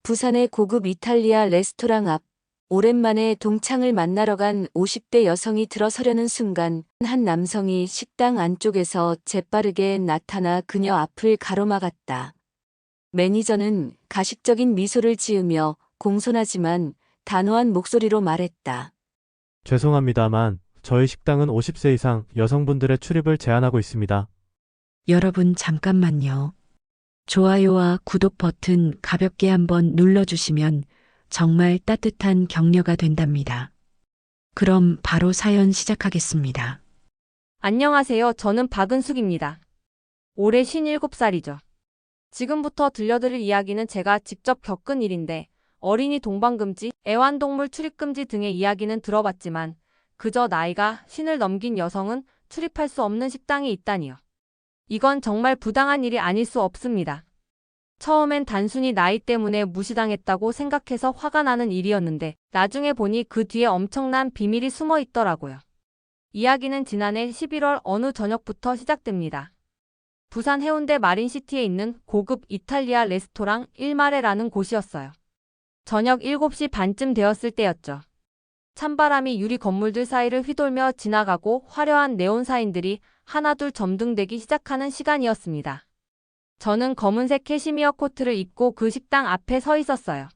부산의 고급 이탈리아 레스토랑 앞, 오랜만에 동창을 만나러 간 50대 여성이 들어서려는 순간 한 남성이 식당 안쪽에서 재빠르게 나타나 그녀 앞을 가로막았다. 매니저는 가식적인 미소를 지으며 공손하지만 단호한 목소리로 말했다. 죄송합니다만 저희 식당은 50세 이상 여성분들의 출입을 제한하고 있습니다. 여러분 잠깐만요. 좋아요와 구독 버튼 가볍게 한번 눌러주시면 정말 따뜻한 격려가 된답니다. 그럼 바로 사연 시작하겠습니다. 안녕하세요. 저는 박은숙입니다. 올해 57살이죠. 지금부터 들려드릴 이야기는 제가 직접 겪은 일인데 어린이 동반금지, 애완동물 출입금지 등의 이야기는 들어봤지만 그저 나이가 50을 넘긴 여성은 출입할 수 없는 식당이 있다니요. 이건 정말 부당한 일이 아닐 수 없습니다. 처음엔 단순히 나이 때문에 무시당했다고 생각해서 화가 나는 일이었는데 나중에 보니 그 뒤에 엄청난 비밀이 숨어 있더라고요. 이야기는 지난해 11월 어느 저녁부터 시작됩니다. 부산 해운대 마린시티에 있는 고급 이탈리아 레스토랑 일마레라는 곳이었어요. 저녁 7시 반쯤 되었을 때였죠. 찬바람이 유리 건물들 사이를 휘돌며 지나가고 화려한 네온 사인들이 하나둘 점등되기 시작하는 시간이었습니다. 저는 검은색 캐시미어 코트를 입고 그 식당 앞에 서 있었어요.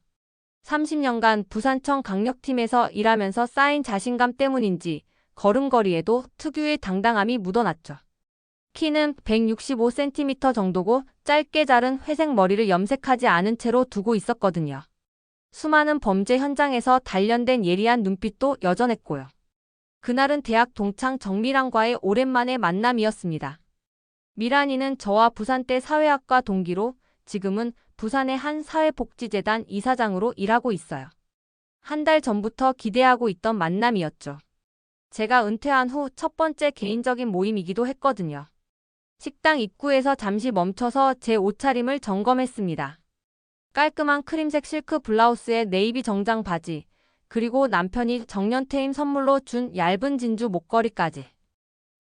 30년간 부산청 강력팀에서 일하면서 쌓인 자신감 때문인지 걸음걸이에도 특유의 당당함이 묻어났죠. 키는 165cm 정도고 짧게 자른 회색 머리를 염색하지 않은 채로 두고 있었거든요. 수많은 범죄 현장에서 단련된 예리한 눈빛도 여전했고요. 그날은 대학 동창 정미란과의 오랜만의 만남이었습니다. 미란이는 저와 부산대 사회학과 동기로 지금은 부산의 한 사회복지재단 이사장으로 일하고 있어요. 한 달 전부터 기대하고 있던 만남이었죠. 제가 은퇴한 후 첫 번째 개인적인 모임이기도 했거든요. 식당 입구에서 잠시 멈춰서 제 옷차림을 점검했습니다. 깔끔한 크림색 실크 블라우스에 네이비 정장 바지, 그리고 남편이 정년퇴임 선물로 준 얇은 진주 목걸이까지.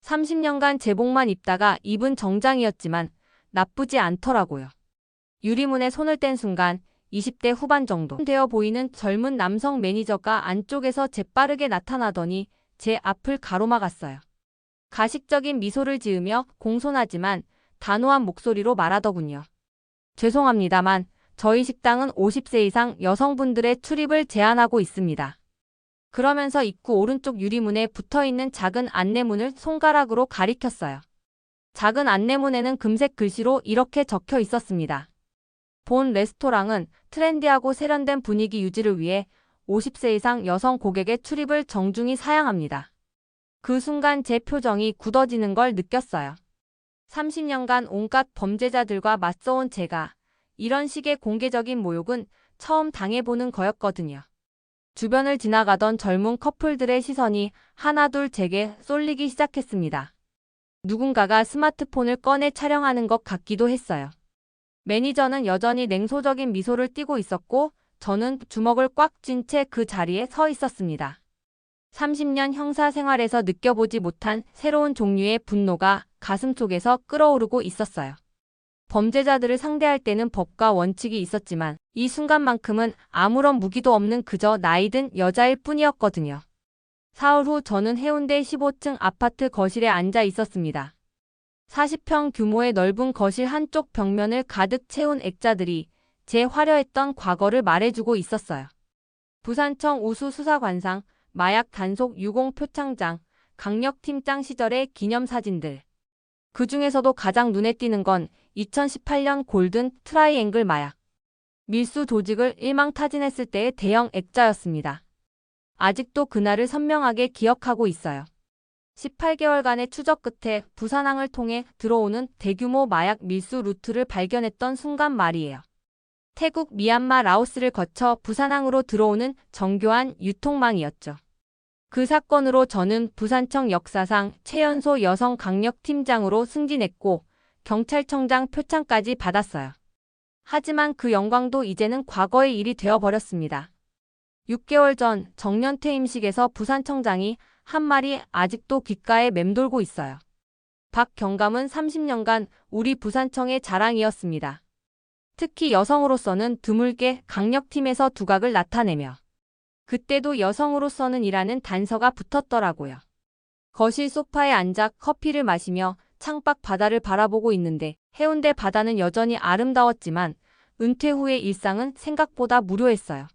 30년간 제복만 입다가 입은 정장이었지만 나쁘지 않더라고요. 유리문에 손을 뗀 순간 20대 후반 정도 되어 보이는 젊은 남성 매니저가 안쪽에서 재빠르게 나타나더니 제 앞을 가로막았어요. 가식적인 미소를 지으며 공손하지만 단호한 목소리로 말하더군요. 죄송합니다만 저희 식당은 50세 이상 여성분들의 출입을 제한하고 있습니다. 그러면서 입구 오른쪽 유리문에 붙어있는 작은 안내문을 손가락으로 가리켰어요. 작은 안내문에는 금색 글씨로 이렇게 적혀 있었습니다. 본 레스토랑은 트렌디하고 세련된 분위기 유지를 위해 50세 이상 여성 고객의 출입을 정중히 사양합니다. 그 순간 제 표정이 굳어지는 걸 느꼈어요. 30년간 온갖 범죄자들과 맞서온 제가 이런 식의 공개적인 모욕은 처음 당해보는 거였거든요. 주변을 지나가던 젊은 커플들의 시선이 하나둘 제게 쏠리기 시작했습니다. 누군가가 스마트폰을 꺼내 촬영하는 것 같기도 했어요. 매니저는 여전히 냉소적인 미소를 띠고 있었고 저는 주먹을 꽉 쥔 채 그 자리에 서 있었습니다. 30년 형사 생활에서 느껴보지 못한 새로운 종류의 분노가 가슴 속에서 끓어오르고 있었어요. 범죄자들을 상대할 때는 법과 원칙이 있었지만 이 순간만큼은 아무런 무기도 없는 그저 나이든 여자일 뿐이었거든요. 사흘 후 저는 해운대 15층 아파트 거실에 앉아 있었습니다. 40평 규모의 넓은 거실 한쪽 벽면을 가득 채운 액자들이 제 화려했던 과거를 말해주고 있었어요. 부산청 우수수사관상, 마약 단속 유공 표창장, 강력팀장 시절의 기념사진들. 그 중에서도 가장 눈에 띄는 건 2018년 골든 트라이앵글 마약 밀수 조직을 일망타진했을 때의 대형 액자였습니다. 아직도 그날을 선명하게 기억하고 있어요. 18개월간의 추적 끝에 부산항을 통해 들어오는 대규모 마약 밀수 루트를 발견했던 순간 말이에요. 태국, 미얀마, 라오스를 거쳐 부산항으로 들어오는 정교한 유통망이었죠. 그 사건으로 저는 부산청 역사상 최연소 여성 강력팀장으로 승진했고 경찰청장 표창까지 받았어요. 하지만 그 영광도 이제는 과거의 일이 되어버렸습니다. 6개월 전 정년퇴임식에서 부산청장이 한 말이 아직도 귓가에 맴돌고 있어요. 박 경감은 30년간 우리 부산청의 자랑이었습니다. 특히 여성으로서는 드물게 강력팀에서 두각을 나타내며 그때도 여성으로서는 이라는 단서가 붙었더라고요. 거실 소파에 앉아 커피를 마시며 창밖 바다를 바라보고 있는데 해운대 바다는 여전히 아름다웠지만 은퇴 후의 일상은 생각보다 무료했어요.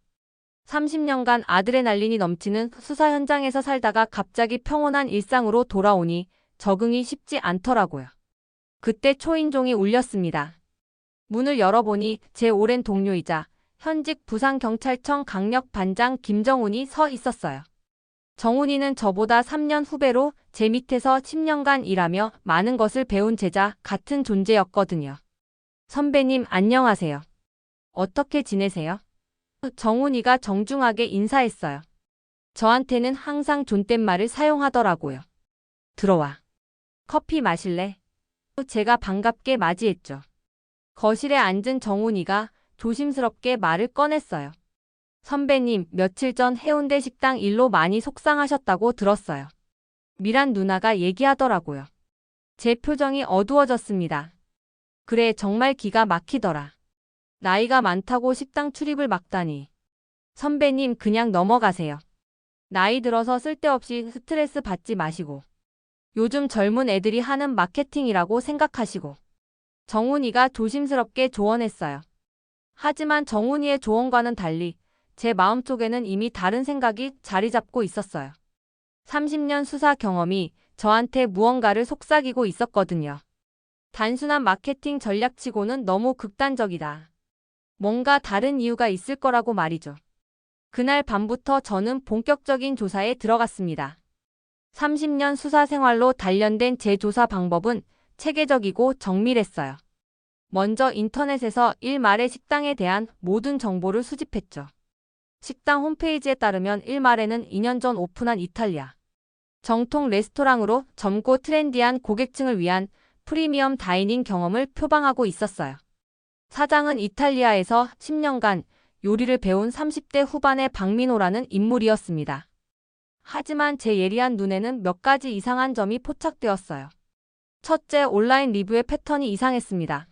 30년간 아드레날린이 넘치는 수사 현장에서 살다가 갑자기 평온한 일상으로 돌아오니 적응이 쉽지 않더라고요. 그때 초인종이 울렸습니다. 문을 열어보니 제 오랜 동료이자 현직 부산경찰청 강력반장 김정훈이 서 있었어요. 정훈이는 저보다 3년 후배로 제 밑에서 10년간 일하며 많은 것을 배운 제자 같은 존재였거든요. 선배님 안녕하세요. 어떻게 지내세요? 정훈이가 정중하게 인사했어요. 저한테는 항상 존댓말을 사용하더라고요. 들어와. 커피 마실래? 제가 반갑게 맞이했죠. 거실에 앉은 정훈이가 조심스럽게 말을 꺼냈어요. 선배님, 며칠 전 해운대 식당 일로 많이 속상하셨다고 들었어요. 미란 누나가 얘기하더라고요. 제 표정이 어두워졌습니다. 그래, 정말 기가 막히더라. 나이가 많다고 식당 출입을 막다니. 선배님, 그냥 넘어가세요. 나이 들어서 쓸데없이 스트레스 받지 마시고. 요즘 젊은 애들이 하는 마케팅이라고 생각하시고. 정훈이가 조심스럽게 조언했어요. 하지만 정훈이의 조언과는 달리 제 마음속에는 이미 다른 생각이 자리 잡고 있었어요. 30년 수사 경험이 저한테 무언가를 속삭이고 있었거든요. 단순한 마케팅 전략치고는 너무 극단적이다. 뭔가 다른 이유가 있을 거라고 말이죠. 그날 밤부터 저는 본격적인 조사에 들어갔습니다. 30년 수사 생활로 단련된 제 조사 방법은 체계적이고 정밀했어요. 먼저 인터넷에서 일말의 식당에 대한 모든 정보를 수집했죠. 식당 홈페이지에 따르면 일말에는 2년 전 오픈한 이탈리아 정통 레스토랑으로 젊고 트렌디한 고객층을 위한 프리미엄 다이닝 경험을 표방하고 있었어요. 사장은 이탈리아에서 10년간 요리를 배운 30대 후반의 박민호라는 인물이었습니다. 하지만 제 예리한 눈에는 몇 가지 이상한 점이 포착되었어요. 첫째, 온라인 리뷰의 패턴이 이상했습니다.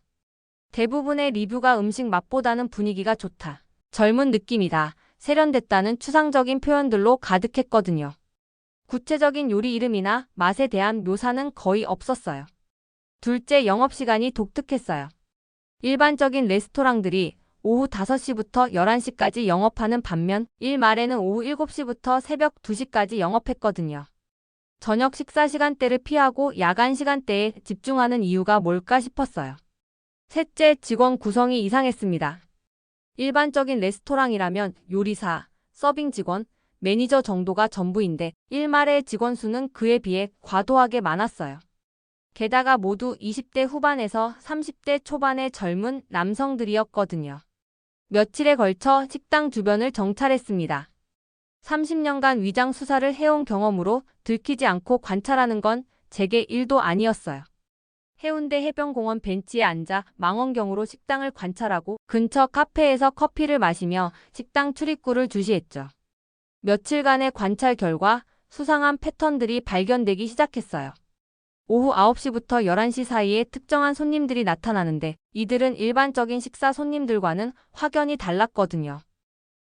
대부분의 리뷰가 음식 맛보다는 분위기가 좋다, 젊은 느낌이다, 세련됐다는 추상적인 표현들로 가득했거든요. 구체적인 요리 이름이나 맛에 대한 묘사는 거의 없었어요. 둘째, 영업시간이 독특했어요. 일반적인 레스토랑들이 오후 5시부터 11시까지 영업하는 반면 일말에는 오후 7시부터 새벽 2시까지 영업했거든요. 저녁 식사 시간대를 피하고 야간 시간대에 집중하는 이유가 뭘까 싶었어요. 셋째, 직원 구성이 이상했습니다. 일반적인 레스토랑이라면 요리사, 서빙 직원, 매니저 정도가 전부인데 일말의 직원 수는 그에 비해 과도하게 많았어요. 게다가 모두 20대 후반에서 30대 초반의 젊은 남성들이었거든요. 며칠에 걸쳐 식당 주변을 정찰했습니다. 30년간 위장 수사를 해온 경험으로 들키지 않고 관찰하는 건 제게 일도 아니었어요. 해운대 해변공원 벤치에 앉아 망원경으로 식당을 관찰하고 근처 카페에서 커피를 마시며 식당 출입구를 주시했죠. 며칠간의 관찰 결과 수상한 패턴들이 발견되기 시작했어요. 오후 9시부터 11시 사이에 특정한 손님들이 나타나는데 이들은 일반적인 식사 손님들과는 확연히 달랐거든요.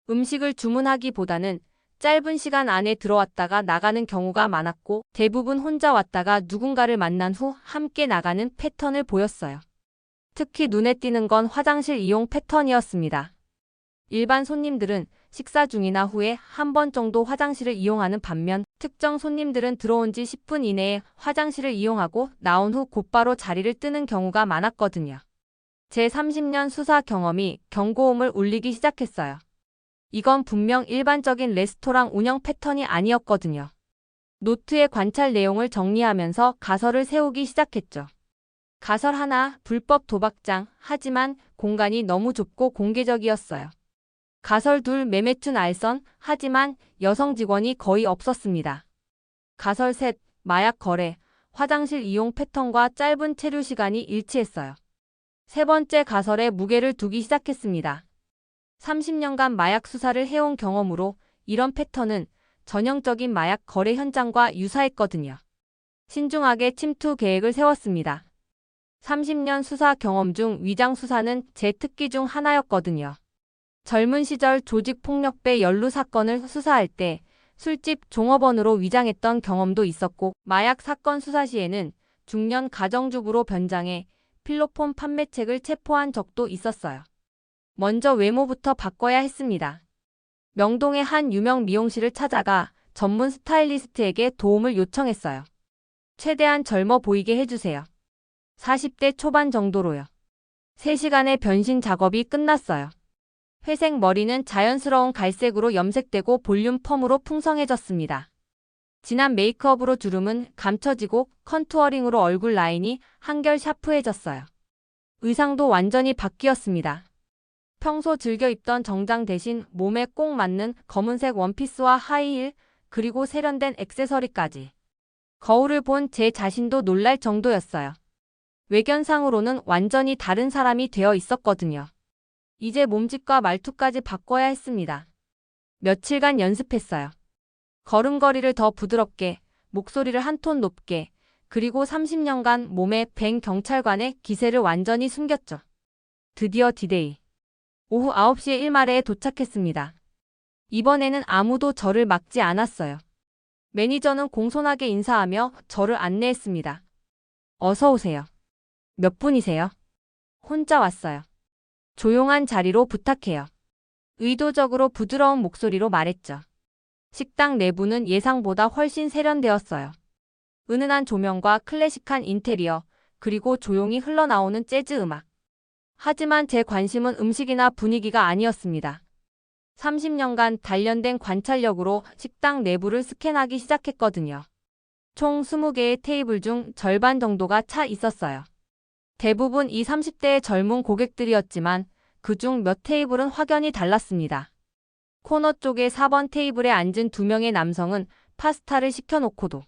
음식을 주문하기보다는 짧은 시간 안에 들어왔다가 나가는 경우가 많았고 대부분 혼자 왔다가 누군가를 만난 후 함께 나가는 패턴을 보였어요. 특히 눈에 띄는 건 화장실 이용 패턴이었습니다. 일반 손님들은 식사 중이나 후에 한 번 정도 화장실을 이용하는 반면 특정 손님들은 들어온 지 10분 이내에 화장실을 이용하고 나온 후 곧바로 자리를 뜨는 경우가 많았거든요. 제 30년 수사 경험이 경고음을 울리기 시작했어요. 이건 분명 일반적인 레스토랑 운영 패턴이 아니었거든요. 노트에 관찰 내용을 정리하면서 가설을 세우기 시작했죠. 가설 하나, 불법 도박장, 하지만 공간이 너무 좁고 공개적이었어요. 가설 둘, 매매춘 알선, 하지만 여성 직원이 거의 없었습니다. 가설 셋, 마약 거래, 화장실 이용 패턴과 짧은 체류 시간이 일치했어요. 세 번째 가설에 무게를 두기 시작했습니다. 30년간 마약 수사를 해온 경험으로 이런 패턴은 전형적인 마약 거래 현장과 유사했거든요. 신중하게 침투 계획을 세웠습니다. 30년 수사 경험 중 위장 수사는 제 특기 중 하나였거든요. 젊은 시절 조직폭력배 연루 사건을 수사할 때 술집 종업원으로 위장했던 경험도 있었고, 마약 사건 수사 시에는 중년 가정주부로 변장해 필로폰 판매책을 체포한 적도 있었어요. 먼저 외모부터 바꿔야 했습니다. 명동의 한 유명 미용실을 찾아가 전문 스타일리스트에게 도움을 요청했어요. 최대한 젊어 보이게 해주세요. 40대 초반 정도로요. 3시간의 변신 작업이 끝났어요. 회색 머리는 자연스러운 갈색으로 염색되고 볼륨 펌으로 풍성해졌습니다. 진한 메이크업으로 주름은 감춰지고 컨투어링으로 얼굴 라인이 한결 샤프해졌어요. 의상도 완전히 바뀌었습니다. 평소 즐겨 입던 정장 대신 몸에 꼭 맞는 검은색 원피스와 하이힐, 그리고 세련된 액세서리까지. 거울을 본 제 자신도 놀랄 정도였어요. 외견상으로는 완전히 다른 사람이 되어 있었거든요. 이제 몸짓과 말투까지 바꿔야 했습니다. 며칠간 연습했어요. 걸음걸이를 더 부드럽게, 목소리를 한 톤 높게, 그리고 30년간 몸에 밴 경찰관의 기세를 완전히 숨겼죠. 드디어 디데이. 오후 9시에 일마레에 도착했습니다. 이번에는 아무도 저를 막지 않았어요. 매니저는 공손하게 인사하며 저를 안내했습니다. 어서 오세요. 몇 분이세요? 혼자 왔어요. 조용한 자리로 부탁해요. 의도적으로 부드러운 목소리로 말했죠. 식당 내부는 예상보다 훨씬 세련되었어요. 은은한 조명과 클래식한 인테리어, 그리고 조용히 흘러나오는 재즈 음악. 하지만 제 관심은 음식이나 분위기가 아니었습니다. 30년간 단련된 관찰력으로 식당 내부를 스캔하기 시작했거든요. 총 20개의 테이블 중 절반 정도가 차 있었어요. 대부분 20, 30대의 젊은 고객들이었지만 그중 몇 테이블은 확연히 달랐습니다. 코너 쪽의 4번 테이블에 앉은 2명의 남성은 파스타를 시켜놓고도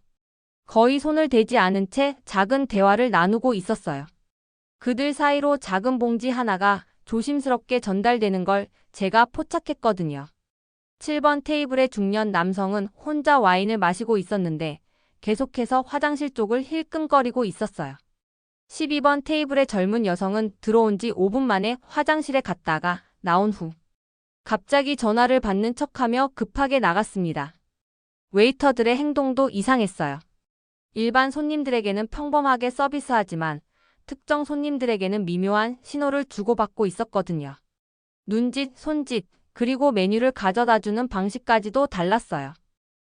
거의 손을 대지 않은 채 작은 대화를 나누고 있었어요. 그들 사이로 작은 봉지 하나가 조심스럽게 전달되는 걸 제가 포착했거든요. 7번 테이블의 중년 남성은 혼자 와인을 마시고 있었는데 계속해서 화장실 쪽을 힐끔거리고 있었어요. 12번 테이블의 젊은 여성은 들어온 지 5분 만에 화장실에 갔다가 나온 후 갑자기 전화를 받는 척하며 급하게 나갔습니다. 웨이터들의 행동도 이상했어요. 일반 손님들에게는 평범하게 서비스하지만 특정 손님들에게는 미묘한 신호를 주고받고 있었거든요. 눈짓, 손짓, 그리고 메뉴를 가져다주는 방식까지도 달랐어요.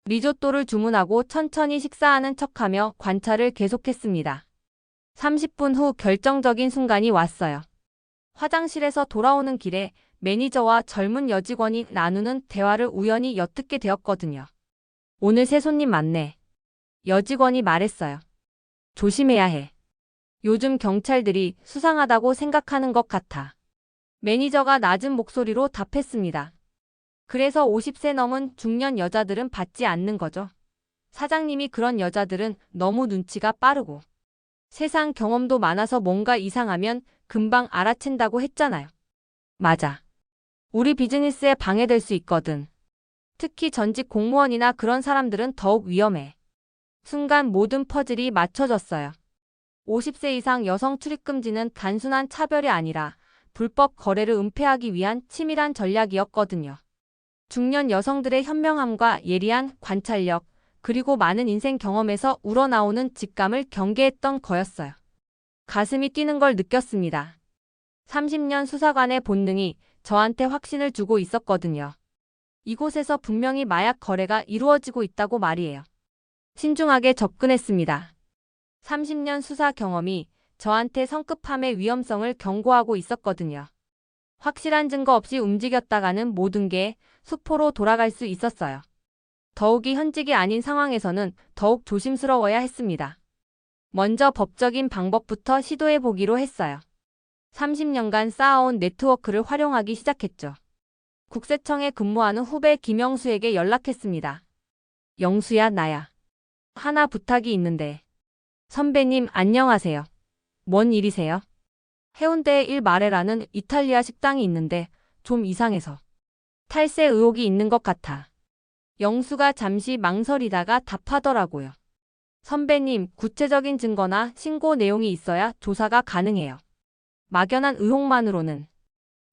리조또를 주문하고 천천히 식사하는 척하며 관찰을 계속했습니다. 30분 후 결정적인 순간이 왔어요. 화장실에서 돌아오는 길에 매니저와 젊은 여직원이 나누는 대화를 우연히 엿듣게 되었거든요. 오늘 새 손님 많네. 여직원이 말했어요. 조심해야 해. 요즘 경찰들이 수상하다고 생각하는 것 같아. 매니저가 낮은 목소리로 답했습니다. 그래서 50세 넘은 중년 여자들은 받지 않는 거죠. 사장님이 그런 여자들은 너무 눈치가 빠르고 세상 경험도 많아서 뭔가 이상하면 금방 알아챈다고 했잖아요. 맞아. 우리 비즈니스에 방해될 수 있거든. 특히 전직 공무원이나 그런 사람들은 더욱 위험해. 순간 모든 퍼즐이 맞춰졌어요. 50세 이상 여성 출입 금지는 단순한 차별이 아니라 불법 거래를 은폐하기 위한 치밀한 전략이었거든요. 중년 여성들의 현명함과 예리한 관찰력, 그리고 많은 인생 경험에서 우러나오는 직감을 경계했던 거였어요. 가슴이 뛰는 걸 느꼈습니다. 30년 수사관의 본능이 저한테 확신을 주고 있었거든요. 이곳에서 분명히 마약 거래가 이루어지고 있다고 말이에요. 신중하게 접근했습니다. 30년 수사 경험이 저한테 성급함의 위험성을 경고하고 있었거든요. 확실한 증거 없이 움직였다가는 모든 게 수포로 돌아갈 수 있었어요. 더욱이 현직이 아닌 상황에서는 더욱 조심스러워야 했습니다. 먼저 법적인 방법부터 시도해 보기로 했어요. 30년간 쌓아온 네트워크를 활용하기 시작했죠. 국세청에 근무하는 후배 김영수에게 연락했습니다. 영수야, 나야. 하나 부탁이 있는데. 선배님, 안녕하세요. 뭔 일이세요? 해운대에 일마레라는 이탈리아 식당이 있는데 좀 이상해서. 탈세 의혹이 있는 것 같아. 영수가 잠시 망설이다가 답하더라고요. 선배님, 구체적인 증거나 신고 내용이 있어야 조사가 가능해요. 막연한 의혹만으로는.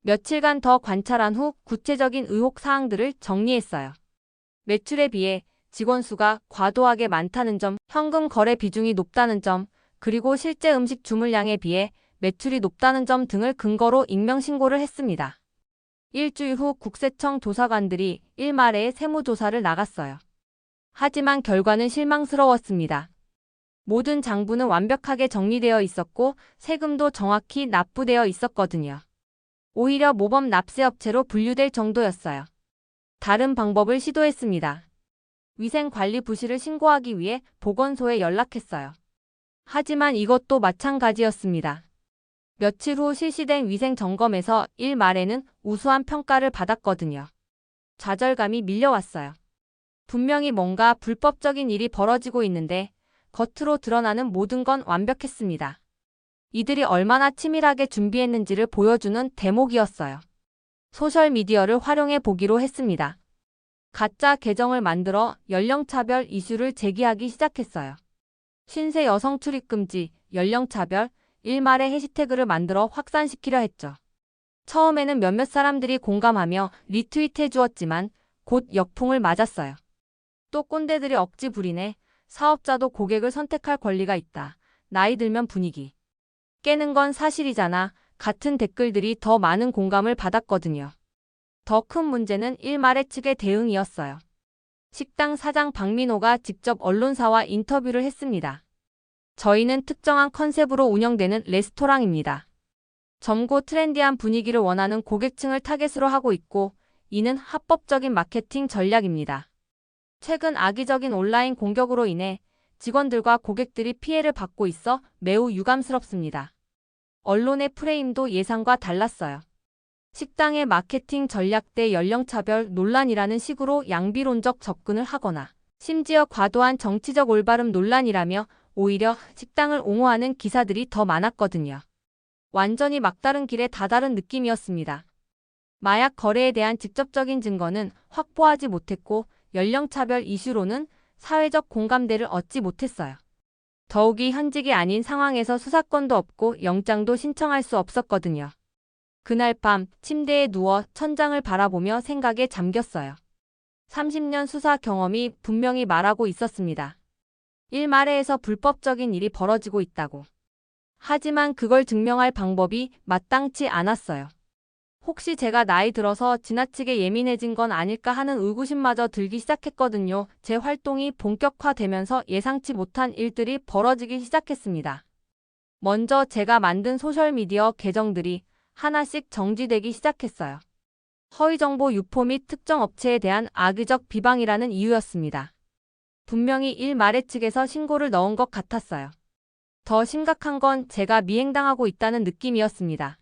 며칠간 더 관찰한 후 구체적인 의혹 사항들을 정리했어요. 매출에 비해 직원 수가 과도하게 많다는 점, 현금 거래 비중이 높다는 점, 그리고 실제 음식 주물량에 비해 매출이 높다는 점 등을 근거로 익명신고를 했습니다. 일주일 후 국세청 조사관들이 일말에 세무조사를 나갔어요. 하지만 결과는 실망스러웠습니다. 모든 장부는 완벽하게 정리되어 있었고 세금도 정확히 납부되어 있었거든요. 오히려 모범 납세업체로 분류될 정도였어요. 다른 방법을 시도했습니다. 위생관리 부실을 신고하기 위해 보건소에 연락했어요. 하지만 이것도 마찬가지였습니다. 며칠 후 실시된 위생 점검에서 일 말에는 우수한 평가를 받았거든요. 좌절감이 밀려왔어요. 분명히 뭔가 불법적인 일이 벌어지고 있는데 겉으로 드러나는 모든 건 완벽했습니다. 이들이 얼마나 치밀하게 준비했는지를 보여주는 대목이었어요. 소셜미디어를 활용해 보기로 했습니다. 가짜 계정을 만들어 연령차별 이슈를 제기하기 시작했어요. 신세 여성 출입 금지, 연령차별, 일말의 해시태그를 만들어 확산시키려 했죠. 처음에는 몇몇 사람들이 공감하며 리트윗해 주었지만 곧 역풍을 맞았어요. 또 꼰대들이 억지 부리네. 사업자도 고객을 선택할 권리가 있다. 나이 들면 분위기 깨는 건 사실이잖아. 같은 댓글들이 더 많은 공감을 받았거든요. 더 큰 문제는 일말의 측의 대응이었어요. 식당 사장 박민호가 직접 언론사와 인터뷰를 했습니다. 저희는 특정한 컨셉으로 운영되는 레스토랑입니다. 젊고 트렌디한 분위기를 원하는 고객층을 타겟으로 하고 있고 이는 합법적인 마케팅 전략입니다. 최근 악의적인 온라인 공격으로 인해 직원들과 고객들이 피해를 받고 있어 매우 유감스럽습니다. 언론의 프레임도 예상과 달랐어요. 식당의 마케팅 전략 대 연령차별 논란이라는 식으로 양비론적 접근을 하거나 심지어 과도한 정치적 올바름 논란이라며 오히려 식당을 옹호하는 기사들이 더 많았거든요. 완전히 막다른 길에 다다른 느낌이었습니다. 마약 거래에 대한 직접적인 증거는 확보하지 못했고 연령차별 이슈로는 사회적 공감대를 얻지 못했어요. 더욱이 현직이 아닌 상황에서 수사권도 없고 영장도 신청할 수 없었거든요. 그날 밤 침대에 누워 천장을 바라보며 생각에 잠겼어요. 30년 수사 경험이 분명히 말하고 있었습니다. 일말에서 불법적인 일이 벌어지고 있다고. 하지만 그걸 증명할 방법이 마땅치 않았어요. 혹시 제가 나이 들어서 지나치게 예민해진 건 아닐까 하는 의구심마저 들기 시작했거든요. 제 활동이 본격화되면서 예상치 못한 일들이 벌어지기 시작했습니다. 먼저 제가 만든 소셜미디어 계정들이 하나씩 정지되기 시작했어요. 허위정보 유포 및 특정 업체에 대한 악의적 비방이라는 이유였습니다. 분명히 일말의 측에서 신고를 넣은 것 같았어요. 더 심각한 건 제가 미행당하고 있다는 느낌이었습니다.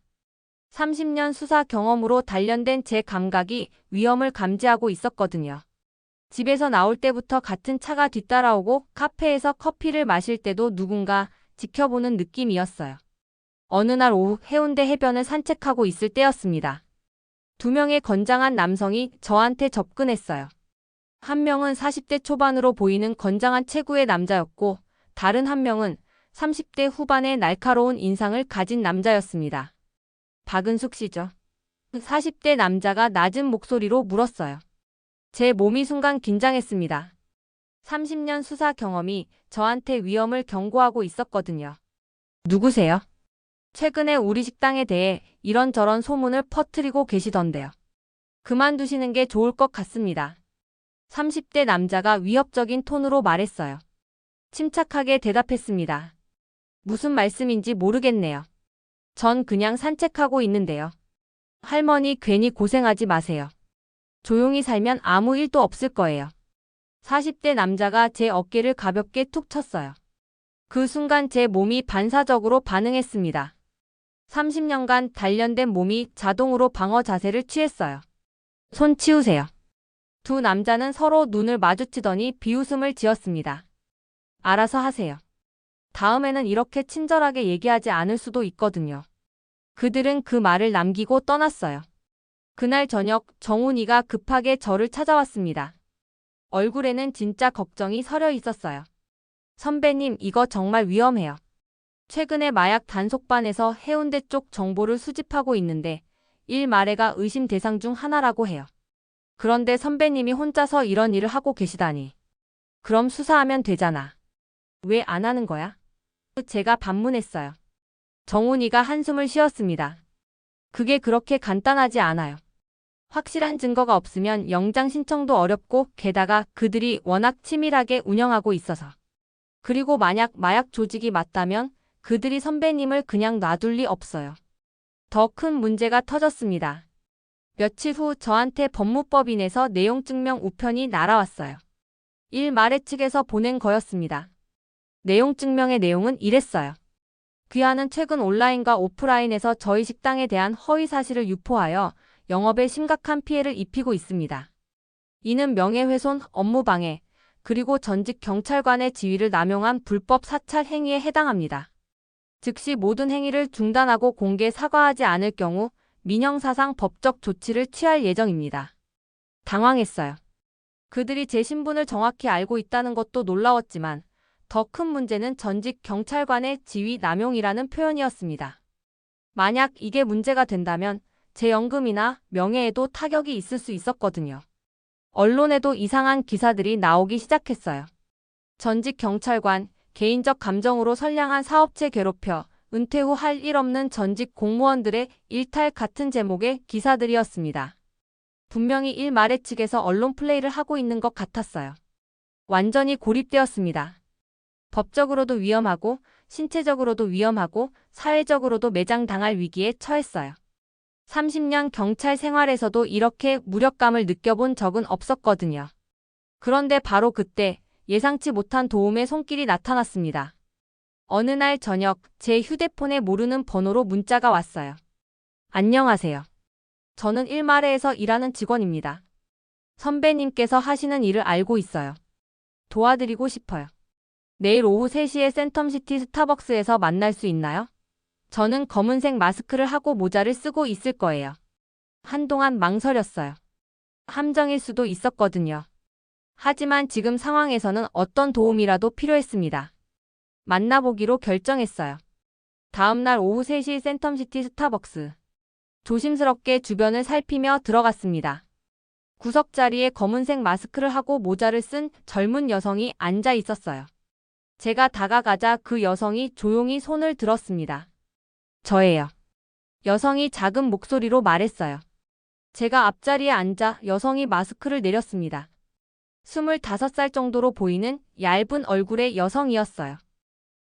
30년 수사 경험으로 단련된 제 감각이 위험을 감지하고 있었거든요. 집에서 나올 때부터 같은 차가 뒤따라오고 카페에서 커피를 마실 때도 누군가 지켜보는 느낌이었어요. 어느 날 오후 해운대 해변을 산책하고 있을 때였습니다. 2명의 건장한 남성이 저한테 접근했어요. 한 명은 40대 초반으로 보이는 건장한 체구의 남자였고 다른 한 명은 30대 후반의 날카로운 인상을 가진 남자였습니다. 박은숙 씨죠. 40대 남자가 낮은 목소리로 물었어요. 제 몸이 순간 긴장했습니다. 30년 수사 경험이 저한테 위험을 경고하고 있었거든요. 누구세요? 최근에 우리 식당에 대해 이런저런 소문을 퍼뜨리고 계시던데요. 그만두시는 게 좋을 것 같습니다. 30대 남자가 위협적인 톤으로 말했어요. 침착하게 대답했습니다. 무슨 말씀인지 모르겠네요. 전 그냥 산책하고 있는데요. 할머니 괜히 고생하지 마세요. 조용히 살면 아무 일도 없을 거예요. 40대 남자가 제 어깨를 가볍게 툭 쳤어요. 그 순간 제 몸이 반사적으로 반응했습니다. 30년간 단련된 몸이 자동으로 방어 자세를 취했어요. 손 치우세요. 두 남자는 서로 눈을 마주치더니 비웃음을 지었습니다. 알아서 하세요. 다음에는 이렇게 친절하게 얘기하지 않을 수도 있거든요. 그들은 그 말을 남기고 떠났어요. 그날 저녁 정훈이가 급하게 저를 찾아왔습니다. 얼굴에는 진짜 걱정이 서려 있었어요. 선배님, 이거 정말 위험해요. 최근에 마약 단속반에서 해운대 쪽 정보를 수집하고 있는데 일마레가 의심 대상 중 하나라고 해요. 그런데 선배님이 혼자서 이런 일을 하고 계시다니. 그럼 수사하면 되잖아. 왜 안 하는 거야? 제가 반문했어요. 정훈이가 한숨을 쉬었습니다. 그게 그렇게 간단하지 않아요. 확실한 증거가 없으면 영장 신청도 어렵고 게다가 그들이 워낙 치밀하게 운영하고 있어서. 그리고 만약 마약 조직이 맞다면 그들이 선배님을 그냥 놔둘 리 없어요. 더 큰 문제가 터졌습니다. 며칠 후 저한테 법무법인에서 내용 증명 우편이 날아왔어요. 일마레 측에서 보낸 거였습니다. 내용 증명의 내용은 이랬어요. 귀하는 최근 온라인과 오프라인에서 저희 식당에 대한 허위 사실을 유포하여 영업에 심각한 피해를 입히고 있습니다. 이는 명예훼손, 업무방해, 그리고 전직 경찰관의 지위를 남용한 불법 사찰 행위에 해당합니다. 즉시 모든 행위를 중단하고 공개 사과하지 않을 경우 민형사상 법적 조치를 취할 예정입니다. 당황했어요. 그들이 제 신분을 정확히 알고 있다는 것도 놀라웠지만 더 큰 문제는 전직 경찰관의 지위 남용이라는 표현이었습니다. 만약 이게 문제가 된다면 제 연금이나 명예에도 타격이 있을 수 있었거든요. 언론에도 이상한 기사들이 나오기 시작했어요. 전직 경찰관, 개인적 감정으로 선량한 사업체 괴롭혀 은퇴 후 할 일 없는 전직 공무원들의 일탈 같은 제목의 기사들이었습니다. 분명히 일마레 측에서 언론 플레이를 하고 있는 것 같았어요. 완전히 고립되었습니다. 법적으로도 위험하고 신체적으로도 위험하고 사회적으로도 매장당할 위기에 처했어요. 30년 경찰 생활에서도 이렇게 무력감을 느껴본 적은 없었거든요. 그런데 바로 그때 예상치 못한 도움의 손길이 나타났습니다. 어느 날 저녁 제 휴대폰에 모르는 번호로 문자가 왔어요. 안녕하세요. 저는 일마레에서 일하는 직원입니다. 선배님께서 하시는 일을 알고 있어요. 도와드리고 싶어요. 내일 오후 3시에 센텀시티 스타벅스에서 만날 수 있나요? 저는 검은색 마스크를 하고 모자를 쓰고 있을 거예요. 한동안 망설였어요. 함정일 수도 있었거든요. 하지만 지금 상황에서는 어떤 도움이라도 필요했습니다. 만나보기로 결정했어요. 다음 날 오후 3시 센텀시티 스타벅스. 조심스럽게 주변을 살피며 들어갔습니다. 구석자리에 검은색 마스크를 하고 모자를 쓴 젊은 여성이 앉아 있었어요. 제가 다가가자 그 여성이 조용히 손을 들었습니다. 저예요. 여성이 작은 목소리로 말했어요. 제가 앞자리에 앉아 여성이 마스크를 내렸습니다. 25살 정도로 보이는 얇은 얼굴의 여성이었어요.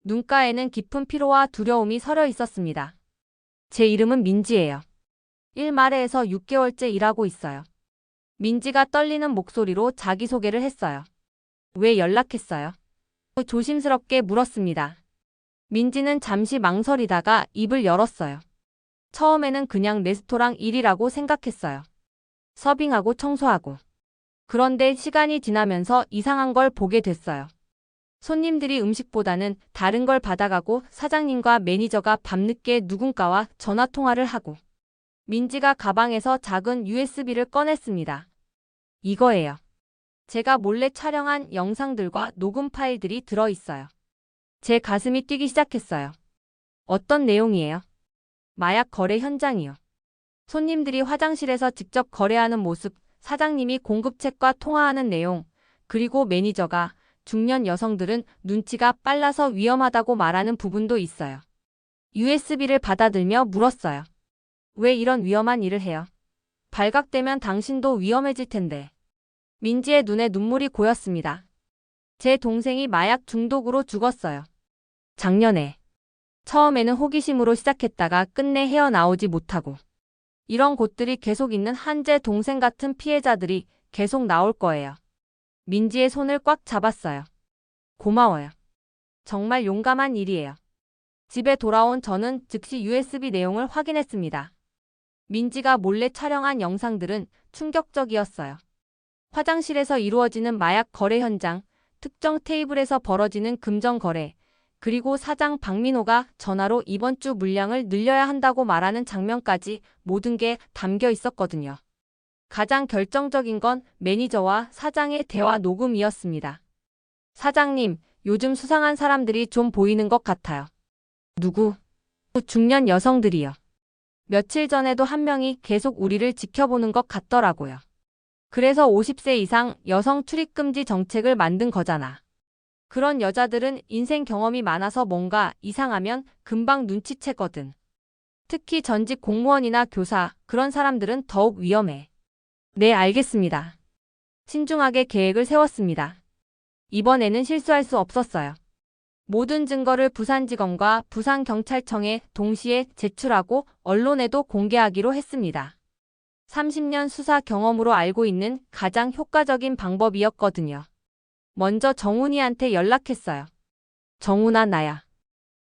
눈가에는 깊은 피로와 두려움이 서려 있었습니다. 제 이름은 민지예요. 일마레에서 6개월째 일하고 있어요. 민지가 떨리는 목소리로 자기소개를 했어요. 왜 연락했어요? 조심스럽게 물었습니다. 민지는 잠시 망설이다가 입을 열었어요. 처음에는 그냥 레스토랑 일이라고 생각했어요. 서빙하고 청소하고. 그런데 시간이 지나면서 이상한 걸 보게 됐어요. 손님들이 음식보다는 다른 걸 받아가고 사장님과 매니저가 밤늦게 누군가와 전화통화를 하고. 민지가 가방에서 작은 USB를 꺼냈습니다. 이거예요. 제가 몰래 촬영한 영상들과 녹음 파일들이 들어있어요. 제 가슴이 뛰기 시작했어요. 어떤 내용이에요? 마약 거래 현장이요. 손님들이 화장실에서 직접 거래하는 모습, 사장님이 공급책과 통화하는 내용, 그리고 매니저가 중년 여성들은 눈치가 빨라서 위험하다고 말하는 부분도 있어요. USB를 받아들며 물었어요. 왜 이런 위험한 일을 해요? 발각되면 당신도 위험해질 텐데. 민지의 눈에 눈물이 고였습니다. 제 동생이 마약 중독으로 죽었어요. 작년에. 처음에는 호기심으로 시작했다가 끝내 헤어나오지 못하고. 이런 곳들이 계속 있는 한 제 동생 같은 피해자들이 계속 나올 거예요. 민지의 손을 꽉 잡았어요. 고마워요. 정말 용감한 일이에요. 집에 돌아온 저는 즉시 USB 내용을 확인했습니다. 민지가 몰래 촬영한 영상들은 충격적이었어요. 화장실에서 이루어지는 마약 거래 현장, 특정 테이블에서 벌어지는 금전 거래, 그리고 사장 박민호가 전화로 이번 주 물량을 늘려야 한다고 말하는 장면까지 모든 게 담겨 있었거든요. 가장 결정적인 건 매니저와 사장의 대화 녹음이었습니다. 사장님, 요즘 수상한 사람들이 좀 보이는 것 같아요. 누구? 중년 여성들이요. 며칠 전에도 한 명이 계속 우리를 지켜보는 것 같더라고요. 그래서 50세 이상 여성 출입금지 정책을 만든 거잖아. 그런 여자들은 인생 경험이 많아서 뭔가 이상하면 금방 눈치채거든. 특히 전직 공무원이나 교사, 그런 사람들은 더욱 위험해. 네, 알겠습니다. 신중하게 계획을 세웠습니다. 이번에는 실수할 수 없었어요. 모든 증거를 부산지검과 부산경찰청에 동시에 제출하고 언론에도 공개하기로 했습니다. 30년 수사 경험으로 알고 있는 가장 효과적인 방법이었거든요. 먼저 정훈이한테 연락했어요. 정훈아, 나야.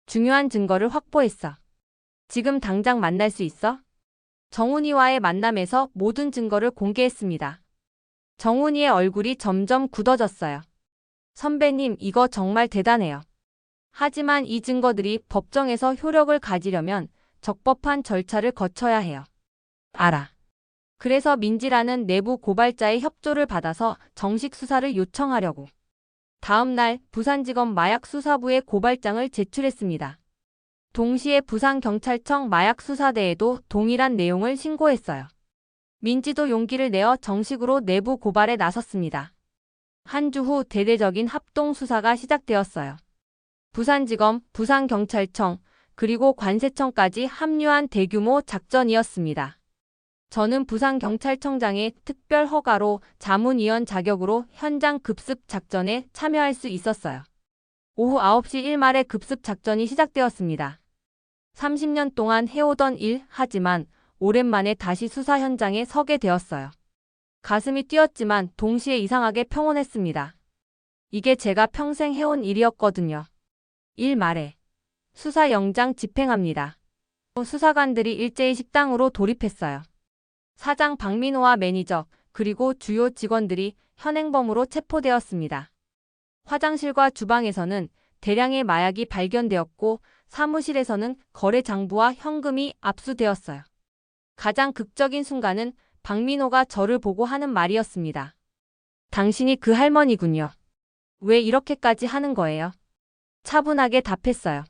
중요한 증거를 확보했어. 지금 당장 만날 수 있어? 정훈이와의 만남에서 모든 증거를 공개했습니다. 정훈이의 얼굴이 점점 굳어졌어요. 선배님, 이거 정말 대단해요. 하지만 이 증거들이 법정에서 효력을 가지려면 적법한 절차를 거쳐야 해요. 알아. 그래서 민지라는 내부 고발자의 협조를 받아서 정식 수사를 요청하려고. 다음 날 부산지검 마약수사부에 고발장을 제출했습니다. 동시에 부산경찰청 마약수사대에도 동일한 내용을 신고했어요. 민지도 용기를 내어 정식으로 내부 고발에 나섰습니다. 한 주 후 대대적인 합동수사가 시작되었어요. 부산지검, 부산경찰청, 그리고 관세청까지 합류한 대규모 작전이었습니다. 저는 부산경찰청장의 특별 허가로 자문위원 자격으로 현장 급습 작전에 참여할 수 있었어요. 오후 9시 1말에 급습 작전이 시작되었습니다. 30년 동안 해오던 일, 하지만 오랜만에 다시 수사 현장에 서게 되었어요. 가슴이 뛰었지만 동시에 이상하게 평온했습니다. 이게 제가 평생 해온 일이었거든요. 1말에 수사 영장 집행합니다. 수사관들이 일제히 식당으로 돌입했어요. 사장 박민호와 매니저, 그리고 주요 직원들이 현행범으로 체포되었습니다. 화장실과 주방에서는 대량의 마약이 발견되었고 사무실에서는 거래 장부와 현금이 압수되었어요. 가장 극적인 순간은 박민호가 저를 보고 하는 말이었습니다. 당신이 그 할머니군요. 왜 이렇게까지 하는 거예요? 차분하게 답했어요.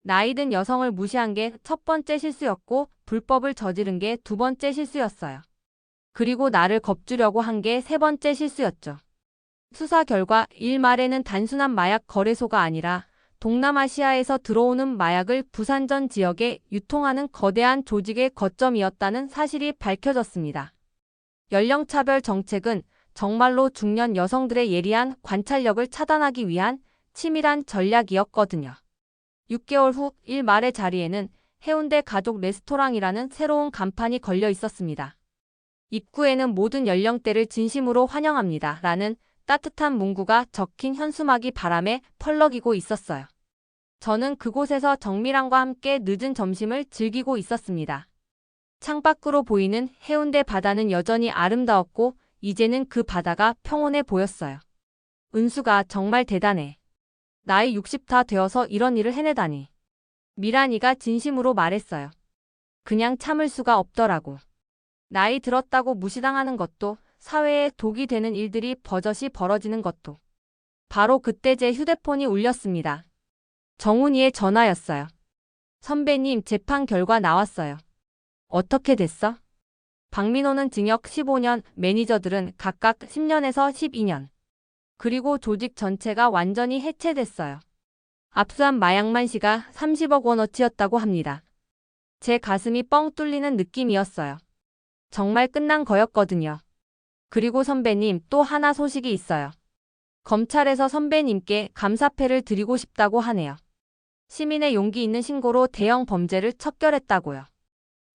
나이든 여성을 무시한 게 첫 번째 실수였고 불법을 저지른 게 두 번째 실수였어요. 그리고 나를 겁주려고 한 게 세 번째 실수였죠. 수사 결과 1말에는 단순한 마약 거래소가 아니라 동남아시아에서 들어오는 마약을 부산 전 지역에 유통하는 거대한 조직의 거점이었다는 사실이 밝혀졌습니다. 연령차별 정책은 정말로 중년 여성들의 예리한 관찰력을 차단하기 위한 치밀한 전략이었거든요. 6개월 후 1말의 자리에는 해운대 가족 레스토랑이라는 새로운 간판이 걸려 있었습니다. 입구에는 모든 연령대를 진심으로 환영합니다. 라는 따뜻한 문구가 적힌 현수막이 바람에 펄럭이고 있었어요. 저는 그곳에서 정미랑과 함께 늦은 점심을 즐기고 있었습니다. 창밖으로 보이는 해운대 바다는 여전히 아름다웠고 이제는 그 바다가 평온해 보였어요. 은수가 정말 대단해. 나이 60 다 되어서 이런 일을 해내다니. 미란이가 진심으로 말했어요. 그냥 참을 수가 없더라고. 나이 들었다고 무시당하는 것도, 사회에 독이 되는 일들이 버젓이 벌어지는 것도. 바로 그때 제 휴대폰이 울렸습니다. 정훈이의 전화였어요. 선배님, 재판 결과 나왔어요. 어떻게 됐어? 박민호는 징역 15년, 매니저들은 각각 10년에서 12년. 그리고 조직 전체가 완전히 해체됐어요. 압수한 마약만 시가 30억 원어치였다고 합니다. 제 가슴이 뻥 뚫리는 느낌이었어요. 정말 끝난 거였거든요. 그리고 선배님, 또 하나 소식이 있어요. 검찰에서 선배님께 감사패를 드리고 싶다고 하네요. 시민의 용기 있는 신고로 대형 범죄를 척결했다고요.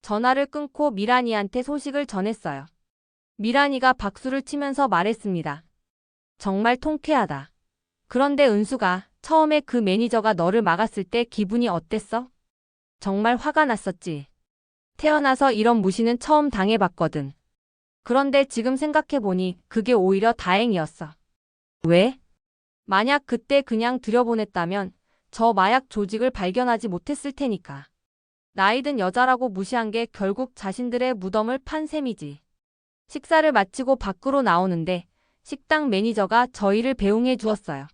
전화를 끊고 미란이한테 소식을 전했어요. 미란이가 박수를 치면서 말했습니다. 정말 통쾌하다. 그런데 은수가 처음에 그 매니저가 너를 막았을 때 기분이 어땠어? 정말 화가 났었지. 태어나서 이런 무시는 처음 당해봤거든. 그런데 지금 생각해보니 그게 오히려 다행이었어. 왜? 만약 그때 그냥 들여보냈다면 저 마약 조직을 발견하지 못했을 테니까. 나이든 여자라고 무시한 게 결국 자신들의 무덤을 판 셈이지. 식사를 마치고 밖으로 나오는데 식당 매니저가 저희를 배웅해 주었어요.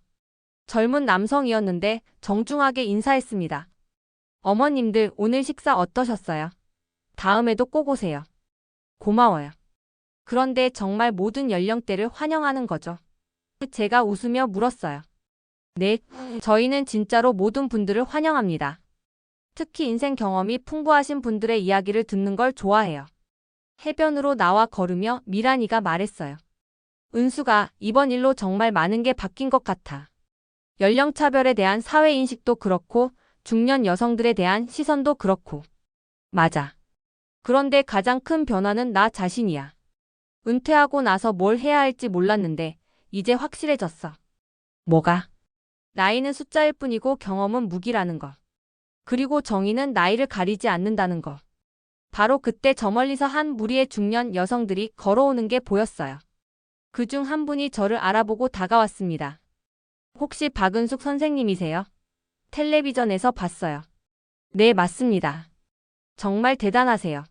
젊은 남성이었는데 정중하게 인사했습니다. 어머님들 오늘 식사 어떠셨어요? 다음에도 꼭 오세요. 고마워요. 그런데 정말 모든 연령대를 환영하는 거죠. 제가 웃으며 물었어요. 네, 저희는 진짜로 모든 분들을 환영합니다. 특히 인생 경험이 풍부하신 분들의 이야기를 듣는 걸 좋아해요. 해변으로 나와 걸으며 미란이가 말했어요. 은수가 이번 일로 정말 많은 게 바뀐 것 같아. 연령차별에 대한 사회인식도 그렇고 중년 여성들에 대한 시선도 그렇고. 맞아. 그런데 가장 큰 변화는 나 자신이야. 은퇴하고 나서 뭘 해야 할지 몰랐는데 이제 확실해졌어. 뭐가? 나이는 숫자일 뿐이고 경험은 무기라는 거. 그리고 정의는 나이를 가리지 않는다는 거. 바로 그때 저 멀리서 한 무리의 중년 여성들이 걸어오는 게 보였어요. 그중 한 분이 저를 알아보고 다가왔습니다. 혹시 박은숙 선생님이세요? 텔레비전에서 봤어요. 네, 맞습니다. 정말 대단하세요.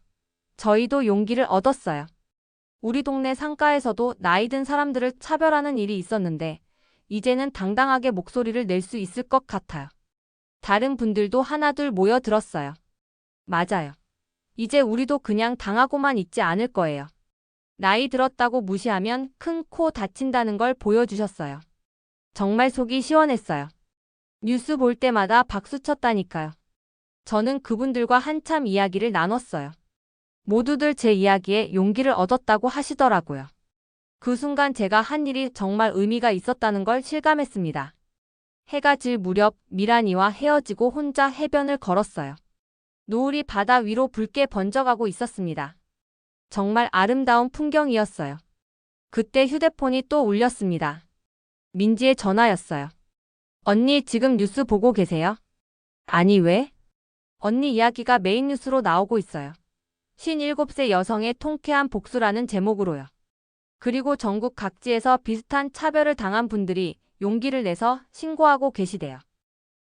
저희도 용기를 얻었어요. 우리 동네 상가에서도 나이 든 사람들을 차별하는 일이 있었는데 이제는 당당하게 목소리를 낼 수 있을 것 같아요. 다른 분들도 하나둘 모여들었어요. 맞아요. 이제 우리도 그냥 당하고만 있지 않을 거예요. 나이 들었다고 무시하면 큰 코 다친다는 걸 보여주셨어요. 정말 속이 시원했어요. 뉴스 볼 때마다 박수 쳤다니까요. 저는 그분들과 한참 이야기를 나눴어요. 모두들 제 이야기에 용기를 얻었다고 하시더라고요. 그 순간 제가 한 일이 정말 의미가 있었다는 걸 실감했습니다. 해가 질 무렵 미란이와 헤어지고 혼자 해변을 걸었어요. 노을이 바다 위로 붉게 번져가고 있었습니다. 정말 아름다운 풍경이었어요. 그때 휴대폰이 또 울렸습니다. 민지의 전화였어요. 언니 지금 뉴스 보고 계세요? 아니 왜? 언니 이야기가 메인 뉴스로 나오고 있어요. 57세 여성의 통쾌한 복수라는 제목으로요. 그리고 전국 각지에서 비슷한 차별을 당한 분들이 용기를 내서 신고하고 계시대요.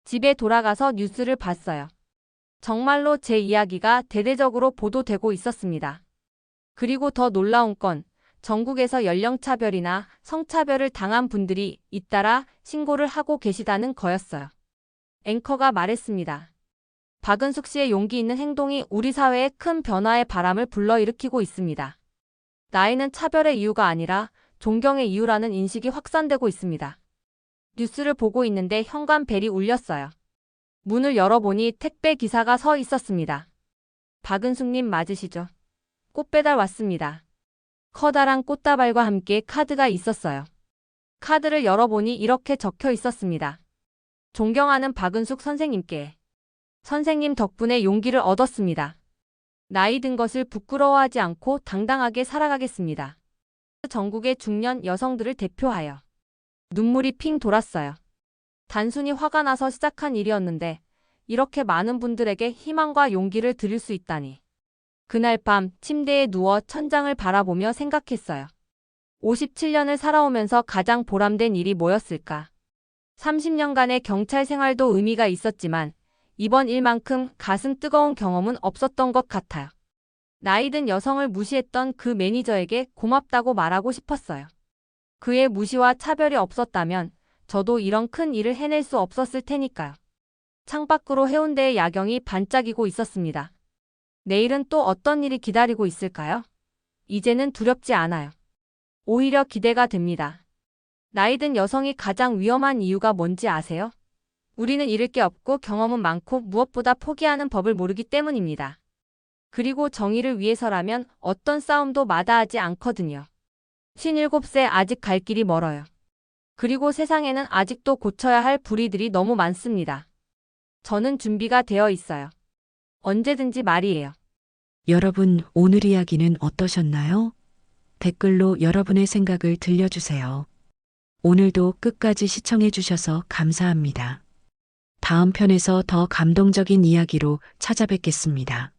집에 돌아가서 뉴스를 봤어요. 정말로 제 이야기가 대대적으로 보도되고 있었습니다. 그리고 더 놀라운 건 전국에서 연령차별이나 성차별을 당한 분들이 잇따라 신고를 하고 계시다는 거였어요. 앵커가 말했습니다. 박은숙 씨의 용기 있는 행동이 우리 사회에 큰 변화의 바람을 불러일으키고 있습니다. 나이는 차별의 이유가 아니라 존경의 이유라는 인식이 확산되고 있습니다. 뉴스를 보고 있는데 현관벨이 울렸어요. 문을 열어보니 택배 기사가 서 있었습니다. 박은숙님 맞으시죠? 꽃배달 왔습니다. 커다란 꽃다발과 함께 카드가 있었어요. 카드를 열어보니 이렇게 적혀 있었습니다. 존경하는 박은숙 선생님께. 선생님 덕분에 용기를 얻었습니다. 나이 든 것을 부끄러워하지 않고 당당하게 살아가겠습니다. 전국의 중년 여성들을 대표하여. 눈물이 핑 돌았어요. 단순히 화가 나서 시작한 일이었는데 이렇게 많은 분들에게 희망과 용기를 드릴 수 있다니. 그날 밤 침대에 누워 천장을 바라보며 생각했어요. 57년을 살아오면서 가장 보람된 일이 뭐였을까? 30년간의 경찰 생활도 의미가 있었지만 이번 일만큼 가슴 뜨거운 경험은 없었던 것 같아요. 나이 든 여성을 무시했던 그 매니저에게 고맙다고 말하고 싶었어요. 그의 무시와 차별이 없었다면 저도 이런 큰 일을 해낼 수 없었을 테니까요. 창밖으로 해운대의 야경이 반짝이고 있었습니다. 내일은 또 어떤 일이 기다리고 있을까요? 이제는 두렵지 않아요. 오히려 기대가 됩니다. 나이 든 여성이 가장 위험한 이유가 뭔지 아세요? 우리는 잃을 게 없고 경험은 많고 무엇보다 포기하는 법을 모르기 때문입니다. 그리고 정의를 위해서라면 어떤 싸움도 마다하지 않거든요. 57세 아직 갈 길이 멀어요. 그리고 세상에는 아직도 고쳐야 할 불의들이 너무 많습니다. 저는 준비가 되어 있어요. 언제든지 말이에요. 여러분, 오늘 이야기는 어떠셨나요? 댓글로 여러분의 생각을 들려주세요. 오늘도 끝까지 시청해주셔서 감사합니다. 다음 편에서 더 감동적인 이야기로 찾아뵙겠습니다.